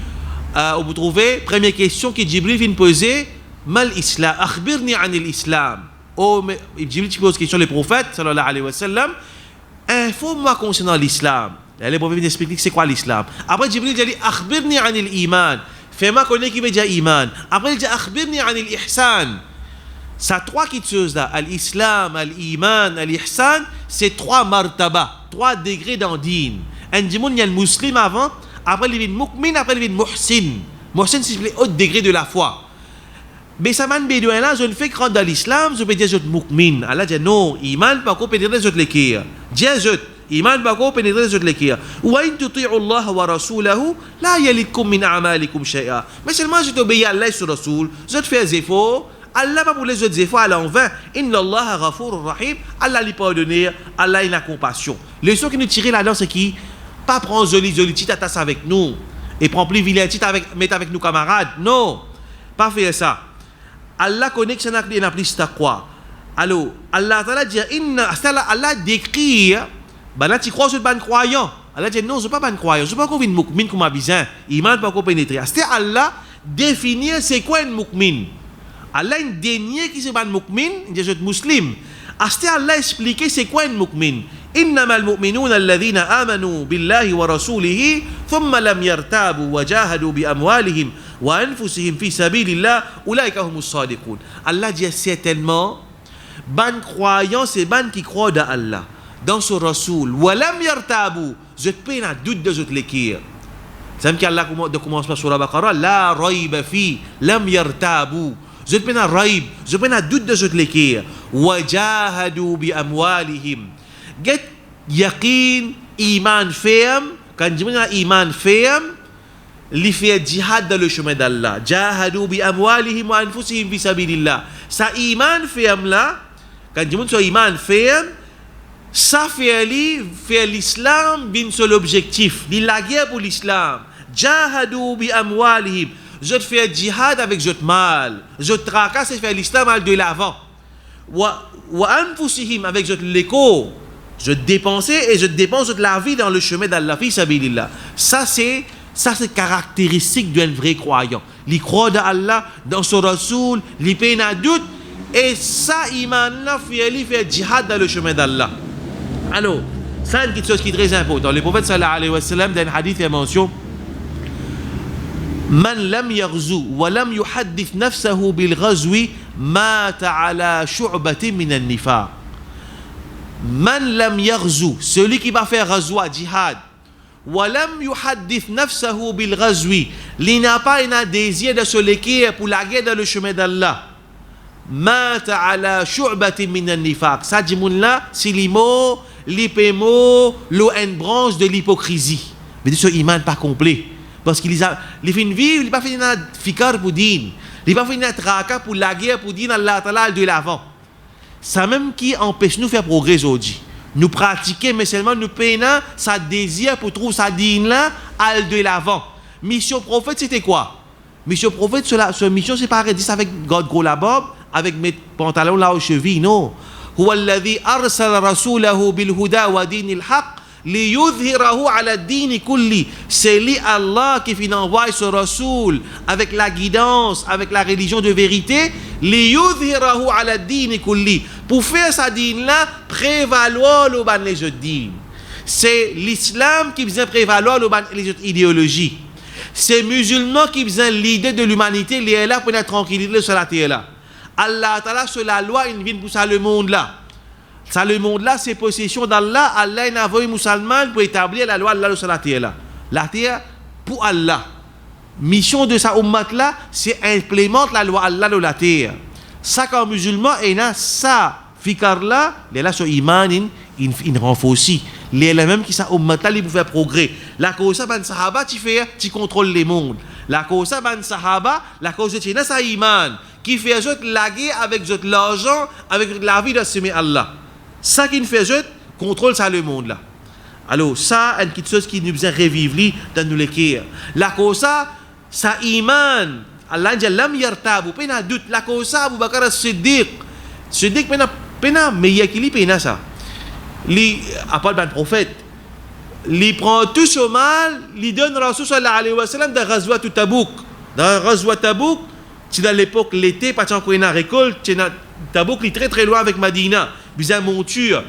vous trouvez première question que Jibril vient poser mal islam akhbirni an l'islam Jibril pose question le prophète sallallahu alayhi wa sallam informe-moi concernant l'islam. Les prophètes expliquent c'est quoi l'islam. Après, Jibril dit Akhbirni anil iman. Fais-moi connaître qui veut dire iman. Après, il dit Akhbirni anil ihsan. Ça, trois choses là. Al-islam, al-iman, al-ihsan, c'est trois martaba, trois degrés dans din. Un dimon, il y a le musulman avant. Après, il y a le mu'min. Après, il y a le muhsin. Muhsin, c'est le haut degré de la foi. Mais ça m'a bédouin là, je ne fais que rentrer dans l'islam, je peux dire je suis mu'min. Allah dit non, iman, pas qu'on pénétrer les autres l'équerre. Dieu, iman ba ko pénétrer sur l'équerre wa in tuti'u Allah wa rasulahu la yalitkum min a'malikum shay'a mais seulement je t'obéis à Allah et sur Rasoul je te fais des efforts Allah pas pour les autres efforts à l'envers inna Allah ghafurur rahim Allah lui pardonner Allah il a compassion les choses qui nous tirer là-dedans c'est qui pas prendre joli petite tasse avec nous et prendre plus vilain petite avec mettre avec nos camarades non pas faire ça Allah connaît que ça n'a plus taqwa alors Allah ta'ala dit inna Allah décrit ben là tu crois sur le croyant Allah dit non je ne suis pas ban croyant je ne suis pas qu'on vient mu'min comme un bizarre iman pas qu'on pénétrer c'est Allah définir c'est quoi un mu'min. Allah a dénié qui c'est un mu'min, il est muslim. Asti Allah expliquer c'est quoi un mu'min. إنما المؤمنون الذين آمنوا بالله ورسوله ثم لم يرتابوا وجاهدوا بأموالهم وأنفسهم في سبيل الله أولئك هم الصادقون. Allah dit certainement, ban croyants c'est ban qui croient dans Allah, dans son Rasoul. ولم يرتابوا, je peine à doute de ce l'écrire. C'est que Allah commence par Surah Baqarah, la rayba fi, lam yartabu. Je peine à raib, je peine à doute de ce l'écrire. وجاهدوا بأموالهم. Get yaqin, iman ferme. Quand je dis iman ferme, il fait jihad dans le chemin d'Allah. Jahadu bi amwalihim wa anfusihim fi sabilillah. Ça iman ferme là, quand je dis iman ferme, ça fait l'islam bin seul objectif. Il la guerre pour l'islam. Jahadu bi amwalihim. Je fais jihad avec je mal. Je tracasse et fais l'islam al de l'avant. Wa anfusihim avec je l'écho. Je dépensais et je dépense de la vie dans le chemin d'Allah fi sabilillah. Ça c'est caractéristique d'un vrai croyant. Il croit dans Allah, dans son Rasoul, il peine à doute et ça iman là fait jihad dans le chemin d'Allah. Alors, ça c'est quelque chose qui est très important. Le prophète sallallahu alayhi wa sallam dans un hadith il mentionne Man lam yaghzu wa lam yuhaddith nafsahu bil ghazwi mata ala shu'batin min an-nifaq. Man lam yaghzu, celui qui va faire ghazwa, jihad, wa lam yuhaddith nafsahu bil ghazwi, il n'a pas un désir de se l'écrire pour la guerre dans le chemin d'Allah. Mata ala shu'batin min an-nifaq. Ça dit moun là, c'est l'imo, l'ipémo, une branche de l'hypocrisie. Mais ce iman pas complet. Parce qu'il a fait une vie, il n'a pas fait une fikar pour din. Il n'a pas fait une traka pour la guerre pour din Allah Ta'ala de l'avant. Ça même qui empêche nous de faire progrès aujourd'hui. Nous pratiquer, mais seulement nous peinons sa désir pour trouver sa dîne là, à de l'avant. Mission prophète, c'était quoi? Mission prophète, ce mission, c'est pas arrêter avec God gros la bob, avec mes pantalons là aux chevilles, non. هو الذي أرسل رسوله بالهدى ودين الحق ليظهره على الدين كله. C'est lui Allah qui fait envoyer ce Rasoul avec la guidance, avec la religion de vérité. ليظهره على الدين كله. Pour faire sa dîne là, prévaloir le ban les autres dînes. C'est l'islam qui vient prévaloir le ban les autres idéologies. C'est musulmans qui vient l'idée de l'humanité, il est là pour la tranquillité sur la terre là. Allah Ta'ala sur la loi, il vient pour ça le monde là. Ça le monde là, c'est possession d'Allah. Allah a envoyé musulman pour établir la loi d'Allah sur la terre là. La terre pour Allah. Mission de sa ummat là, c'est implémente la loi Allah dans la terre. Ça comme musulman, et là, ça, fikar là, il est là sur iman, il renforce aussi. Il est là même qui sa ummat là, il peut faire progrès. La cause ça, ban sahaba, tu contrôles les mondes. La cause ça, ban sahaba, la cause de China, ça iman. Qui fait juste la guerre avec l'argent, avec la vie de semer Allah. Ça qui nous fait juste contrôle ça le monde là. Alors ça, c'est quelque chose qui nous besoin revivre dans nous l'écrire. La cause ça iman. Allah dit lam yartabu, pena doute. La cause ça Abu Bakr as-Siddiq. Siddiq pena meilleur qu'il pena ça. Li appelle ben prophète. Li prend tout ce mal, li donne Rasul sallallahu alayhi wa sallam dans Ghazwa Tabouk. Dans Ghazwa Tabouk, c'est dans l'époque l'été, pas encore une récolte, Tabouk est très très loin avec Madina. Besoin de monture,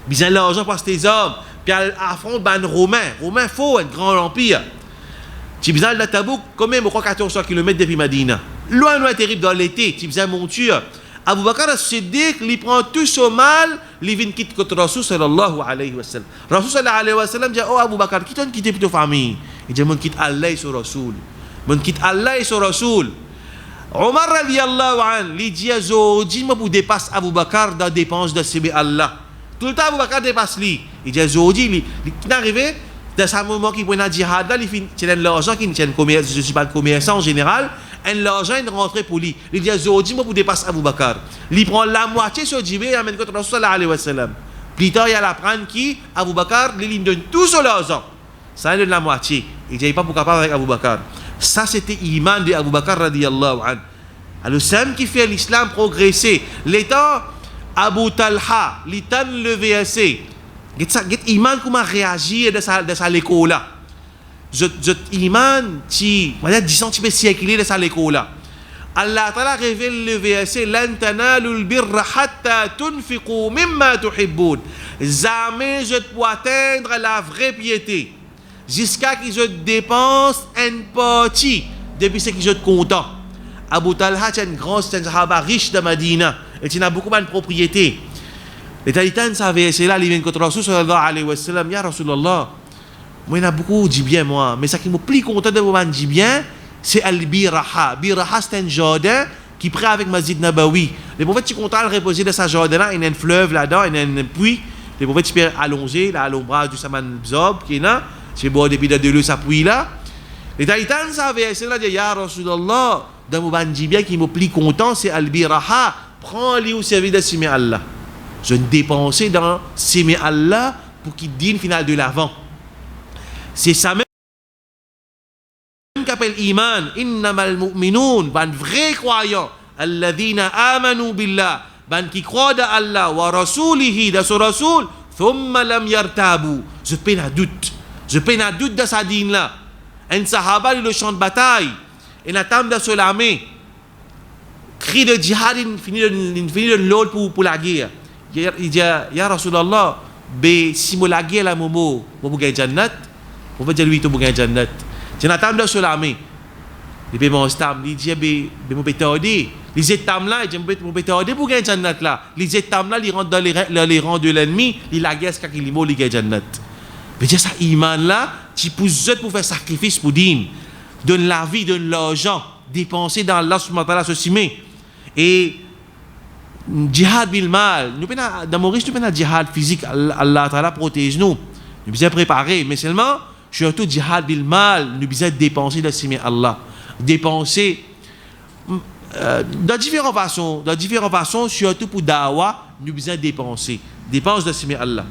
besoin l'argent pour tes hommes, puis affronte ben Romain faux, un grand empire. Tu as besoin de Tabouk, quand même, je crois 1400 km depuis Madina. Loin, terrible dans l'été, tu as besoin de monture. Abu Bakr as-Siddiq, il prend tout ce mal, il vient quitter contre Rasul sallallahu alayhi wa sallam. Rasul sallallahu alayhi wa sallam dit, oh Abu Bakr, qui t'a quitté pour ta famille? Il dit, je quitte Allah et son Rasul. Je quitte Allah et son Rasul. Omar radiyallahu an, il dit aujourd'hui, je vous dépasse Abu Bakr dans dépenses de Sebe Allah. Tout le temps, Abu Bakr dépasse lui. Il dit aujourd'hui, il est arrivé, dans ce moment qu'il prend un djihad là, il a l'argent qui est commerce, je ne suis pas le commerçant en général, l'argent est rentré pour lui. Il dit aujourd'hui, je vous dépasse Abu Bakr. Il prend la moitié sur Djibé et amène contre Rasul sallallahu alayhi wa sallam. Plus tard, il y a la prendre qui, Abu Bakr, il donne tout sur l'argent. Ça, il donne la moitié. Il dit pas pour capable avec Abu Bakr. Ça, c'était l'iman de Abu Bakr radiyallahu anhu. Alors, c'est qui fait l'islam progresser. L'état, Abu Talha, l'état le VSC. Get iman comment réagir de sa l'école là. je iman, qui, voilà, 10 cm siècle de ça l'école là. Allah Ta'ala révèle le verset Lan tanalul birra hatta tunfiqu mimma tuhibbun. Jamais je peux atteindre la vraie piété jusqu'à que je dépense une partie depuis ce que je suis content. Abu Talha est un grand sahaba riche de Medina et il a beaucoup de propriétés. Les Talitans savaient c'est là, ils viennent contre Rasul sallallahu alayhi wa sallam. Ya Rasulallah, moi il y a beaucoup de bien moi, mais ce qui me plus content de vous dire bien, c'est Al-Biraha. Biraha, c'est un jardin qui prend avec Masjid Nabawi. Les prophètes, tu comptes le reposer de ce jardin-là, il y a un fleuve là-dedans, il y a un puits. Les prophètes, tu peux allonger là, à l'ombrage du Saman Bzob, qui est là. Tu peux boire depuis de l'eau, ça puits là. Les Talitans savaient, c'est là, Ya Rasulallah, dans mon bien qui me plus content, c'est Al-Biraha. Prends-le au service de Simi Allah. Je ne dépensais dans Simi Allah pour qu'il dîne final de l'avant. C'est ça même qu'appelle iman, innamal mu'minun, ban vrai croyant, alladhina amanu billah, ban qui croit à Allah wa rasulihi, de son rasoul, thumma lam yartabu. Je peine à doute de sa dîne là. Un sahaba le champ de bataille, et la table de l'armée, cri de djihad, il finit de l'autre pour la guerre. Il dit, Ya Rasulallah, si je la guerre la momo, je vais gagner Jannat, on va dire lui, tu vas gagner Jannat. Je n'ai pas de solamé. Il dit, mon stam, il dit, je vais t'aider. Les états là, il dit, je vais t'aider pour gagner Jannat là. Les états là, ils rentrent dans les rangs de l'ennemi, ils la guerre, quand ils gagnent Jannat. Mais dire ça, iman là, tu pousses pour faire sacrifice pour dire, donne la vie, donne l'argent, dépenser dans Allah subhanahu wa ta'ala, ceci. Et djihad bil mal, nous dans Maurice, nous avons djihad physique, Allah ta'ala protège nous. Nous sommes préparés, mais seulement, surtout djihad bil mal, nous devons dépenser de simer Allah. Dépenser de différentes façons, surtout pour dawa, nous devons dépenser. Dépense de simer Allah.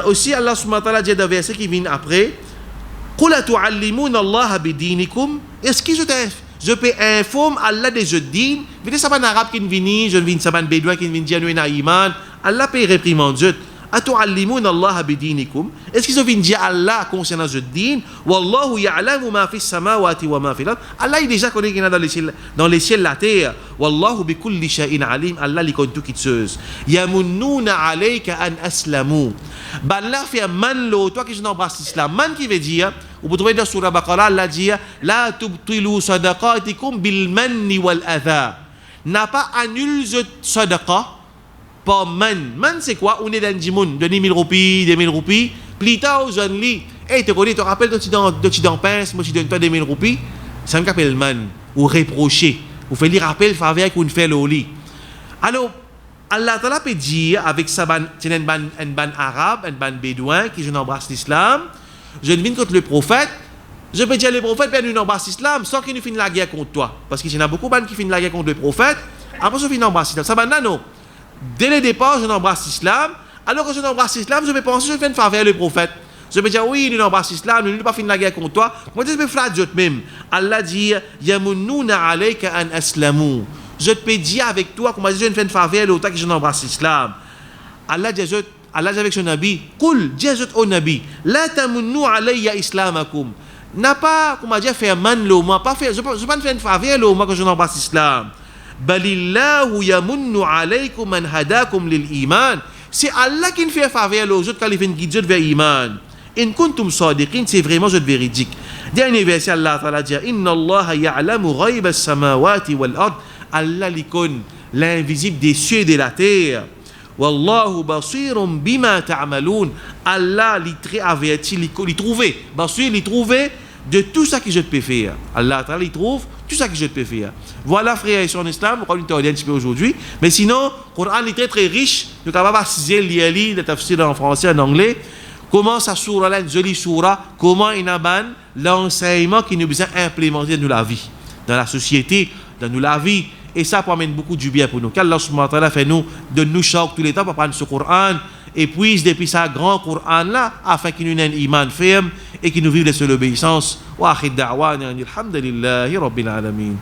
Aussi, Allah subhanahu wa ta'ala dit dans le verset qui vient après, قُلَ تُعَلِّمُونَ اللَّهَ بِدِينِكُمْ. Est-ce que je peux informer Allah de je dîne? Vous savez, c'est un arabe qui vient, je viens, c'est un bédouin qui vient dire, nous avons iman. Allah peut réprimander. أتعلمون الله بدينكم. Est-ce qu'ils ont dit Allah concernant ce din? Wallahu ya'lamu ma fi samawati wa ma fi l'ard. Allah il déjà connaît qu'il y a dans les ciels la terre. Wallahu bi kulli shay'in alim. Allah il connaît tout qui chose. Yamunnuna alayka an aslamu. Allah fait man lo toi qui je n'embrasse l'islam. Man qui veut dire, vous pouvez trouver dans surah Baqarah Allah dit la tubtilu sadaqatikum bil manni wal adha. N'a pas annulé sadaqa. Pas man. Man, c'est quoi? On est dans le monde. Donner 1000 roupies, 2000 roupies. Plus tard, je lis. Hey, tu connais, tu te rappelles de tu t'en pinces, moi, je donne toi 2000 roupies. Ça me rappelle man. Ou reprocher. Ou fait lui rappel, faveur qu'on fait le lit. Alors, Allah Ta'ala peut dire, avec sa ban, c'est une ban arabe, une ban bédouin, qui je n'embrasse l'islam. Je ne viens contre le prophète. Je peux dire, le prophète, ben, nous embrasse l'islam sans qu'il nous finisse la guerre contre toi. Parce qu'il y en a beaucoup de qui finissent la guerre contre le prophète. Après, je finis d'embrasser l'islam. Ça ban non. Dès le départ, je n'embrasse l'islam. Alors que je n'embrasse l'islam, je vais penser que je fais une faveur le prophète. Je vais dire, oui, nous n'embrasse l'islam, nous n'avons pas fini la guerre contre toi. Moi, je vais flatter même. Allah dit, Yamunnuna alayka an aslamu. Je te peux dire avec toi, comment je fais une faveur l'autre que je n'embrasse l'islam. Allah dit avec son nabi, Qul, dis au nabi, La tamunnu alayya islamakum. N'a pas, comment dire, faire man l'homme, pas faire, je ne peux pas faire une faveur l'homme que je n'embrasse l'islam. Balillahu yamunnu alaykum man hadakum lil iman. C'est Allah qui nous fait faveur aux autres quand il fait une guide vers l'iman. In kuntum sadiqin, c'est vraiment je véridique. Dernier verset, Allah Ta'ala dit Inna Allah ya'lamu ghayba as-samawati wal ard. Allah l'icône, l'invisible des cieux et de la terre. Wallahu basirun bima ta'malun. Allah l'y averti, l'y trouvé. Basir l'y trouvé de tout ça que je peux faire. Allah Ta'ala l'y trouve tout ça que je peux faire. Voilà, frères et sœurs en islam, on va un petit peu aujourd'hui. Mais sinon, le Coran est très très riche. Nous sommes capables de saisir le tafsir en français, en anglais. Comment ça sourate là, une jolie sourate, comment il a l'enseignement qui nous besoin implémenter dans la vie, dans la société, dans la vie. Et ça amène beaucoup du bien pour nous. Qu'Allah subhanahu wa ta'ala fait nous, de nous choquer tous les temps pour prendre ce Coran. Et puis, depuis ça, grand Coran là, afin qu'il nous ait un iman ferme et qu'il nous vive de seule obéissance. Wa akhir da'wana, alhamdulillahi rabbil alamin.